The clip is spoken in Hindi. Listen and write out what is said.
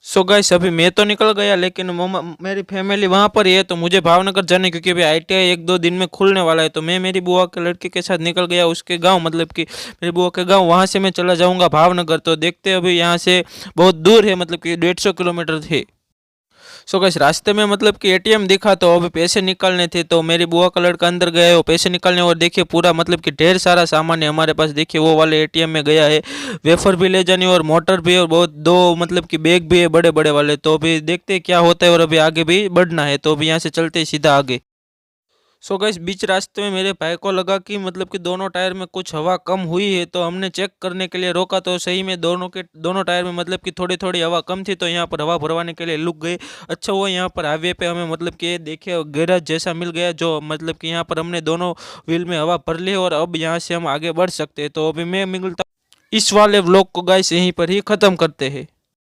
सो गाइस अभी मैं तो निकल गया, लेकिन मेरी फैमिली वहाँ पर ही है, तो मुझे भावनगर जाने, क्योंकि अभी आईटीआई एक दो दिन में खुलने वाला है। तो मैं मेरी बुआ के लड़के के साथ निकल गया उसके गांव, मतलब कि मेरी बुआ के गांव, वहाँ से मैं चला जाऊँगा भावनगर। तो देखते हैं, अभी यहाँ से बहुत दूर है, मतलब कि 150 किलोमीटर थे। सो गाइस रास्ते में मतलब कि एटीएम दिखा, तो अभी पैसे निकालने थे, तो मेरी बुआ का लड़का अंदर गया है वो पैसे निकालने। और देखिए पूरा मतलब कि ढेर सारा सामान है हमारे पास, देखिए वो वाले एटीएम में गया है। वेफर भी ले जानी, और मोटर भी, और बहुत दो मतलब कि बैग भी है बड़े बड़े वाले। तो अभी देखते हैं क्या होता है, और अभी आगे भी बढ़ना है, तो अभी यहाँ से चलते हैं सीधा आगे। सो गाइस बीच रास्ते में मेरे भाई को लगा कि मतलब कि दोनों टायर में कुछ हवा कम हुई है, तो हमने चेक करने के लिए रोका, तो सही में दोनों टायर में मतलब कि थोड़ी थोड़ी हवा कम थी, तो यहाँ पर हवा भरवाने के लिए रुक गए। अच्छा हुआ यहाँ पर हाईवे पे हमें मतलब कि देखिए गैराज जैसा मिल गया, जो मतलब कि यहाँ पर हमने दोनों व्हील में हवा भर ली, और अब यहाँ से हम आगे बढ़ सकते हैं। तो अभी मैं मिलता इस वाले व्लॉग को गाइस यहीं पर ही ख़त्म करते हैं।